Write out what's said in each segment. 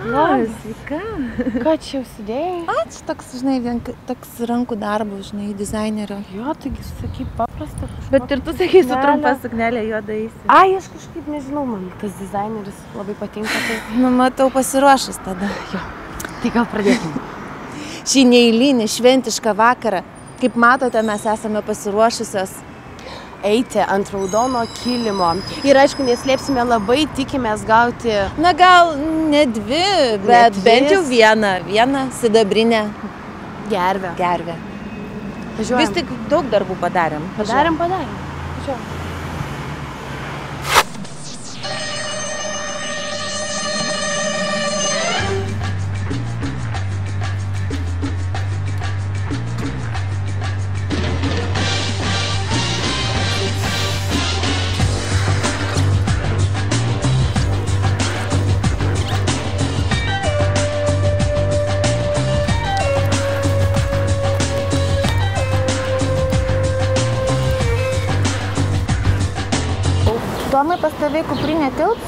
Sveika. Ką čia užsidėjai? Ačiū, toks, žinai, toks rankų darbų, žinai, dizainerio. Jo, taigi sakai paprasta. Bet ir tu sakai su trumpa suknelė juodaisi. Ai, aš kažkaip nežinau, man tas dizaineris labai patinka. Tai... Nu, matau, pasiruošęs tada. Jo. Tai gal pradėkime. Šį neeilinį šventišką vakarą, kaip matote, mes esame pasiruošusios eiti ant raudono kilimo. Ir aišku, neslėpsime, labai tikimės gauti... Na gal ne dvi, bet bent jau vieną sidabrinę gervę. Važiuojam. Vis tik daug darbų padarėm. Padarėm. Važiuojam. Tomai, pas tavai kuprinė tilps?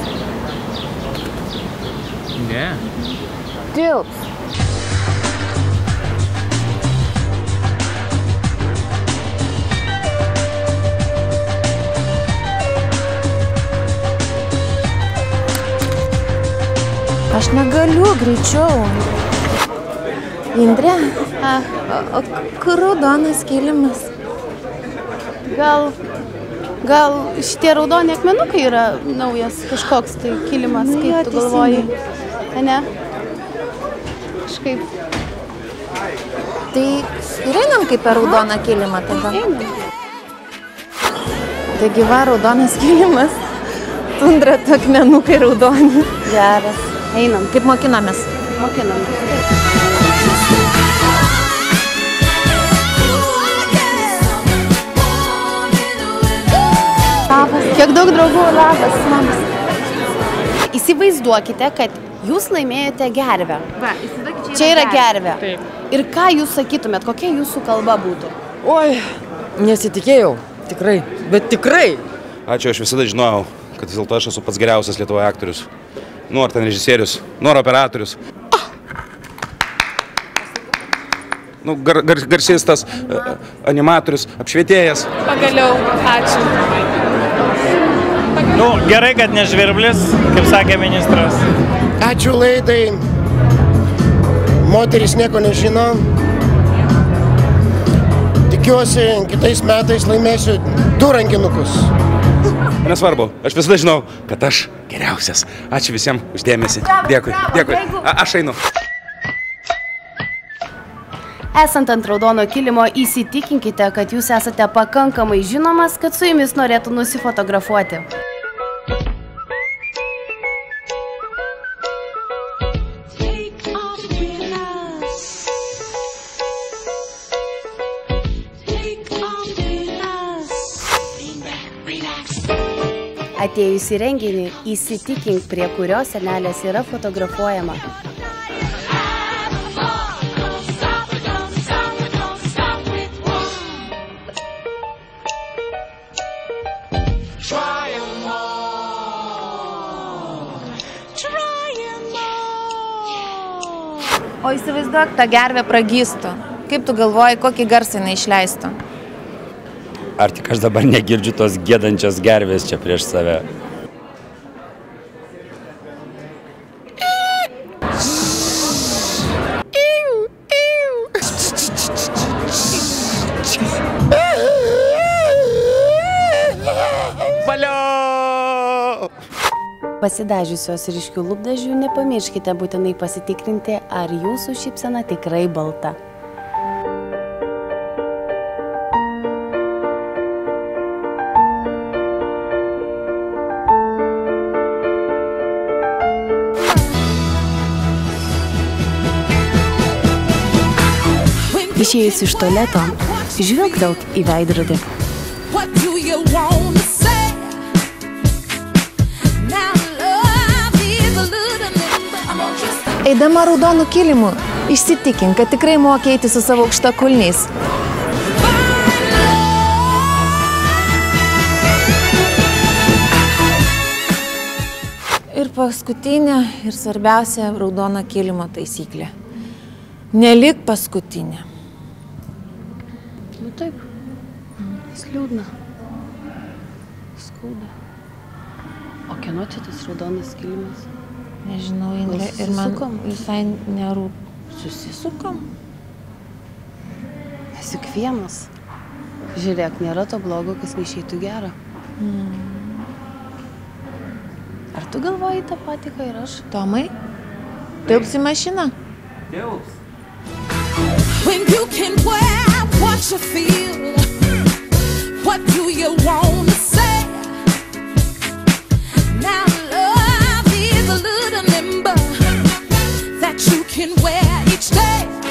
Ne. Tilps. Aš negaliu greičiau. Indrė, o kur raudonas kilimas? Gal šitie raudoni akmenukai yra naujas kažkoks tai kilimas, kaip tu galvoji? Ne? Kažkaip. Tai ir einam kaip per raudoną kilimą tada. Einam. Taigi va, raudonas kilimas, tundra, akmenukai raudoni. Geras. Einam. Kaip mokinomės? Kiek daug draugų, labas. Įsivaizduokite, kad jūs laimėjote gervę. Čia yra gervė. Taip. Ir ką jūs sakytumėt, kokia jūsų kalba būtų? Oi, nesitikėjau, tikrai, bet tikrai. Ačiū, aš visada žinojau, kad vis dėlto aš esu pats geriausias Lietuvoje aktorius. Nu, ar ten režisierius, nu, ar operatorius. Nu, garsistas, animatorius, apšvietėjas. Pagaliau, ačiū. Nu, gerai, kad ne žvirblis, kaip sakė ministras. Ačiū laidai. Moteris nieko nežino. Tikiuosi, kitais metais laimėsiu 2 rankinukus. Nesvarbu, aš visada žinau, kad aš geriausias. Ačiū visiems už dėmesį. Dėkui. Aš einu. Esant ant raudono kilimo, įsitikinkite, kad jūs esate pakankamai žinomas, kad su jumis norėtų nusifotografuoti. Atėjus į renginį, įsitikink, prie kurios senelės yra fotografuojama. O įsivaizduok, ta gervė pragystų. Kaip tu galvoji, kokį garsą jinai išleistų? Ar tik aš dabar negirdžiu tos gėdančios gervės čia prieš save? Pasidažiusios ryškių lūpdažių nepamirškite būtinai pasitikrinti, ar jūsų šypsena tikrai balta. Išėjus iš tualeto, žvilgtelk į veidrodį. Eidama raudonų kilimų, įsitikink, kad tikrai moki eiti su savo aukštakulniais. Ir paskutinė ir svarbiausia raudono kilimo taisyklė. Nelik paskutinė. Nu taip. Liūdna. Skauda. O kieno čia tas raudonas kilimas? Nežinau, Indrė, ir man visai nerūp. Susisukam? Esi vienas. Žiūrėk, nėra to blogo, kas neišeitų gero. Ar tu galvoji tą patį, ką ir aš? Tomai, tilps į mašiną? Tilps. When you can wear what you feel, what do you want to say? Now love is a little limber that you can wear each day.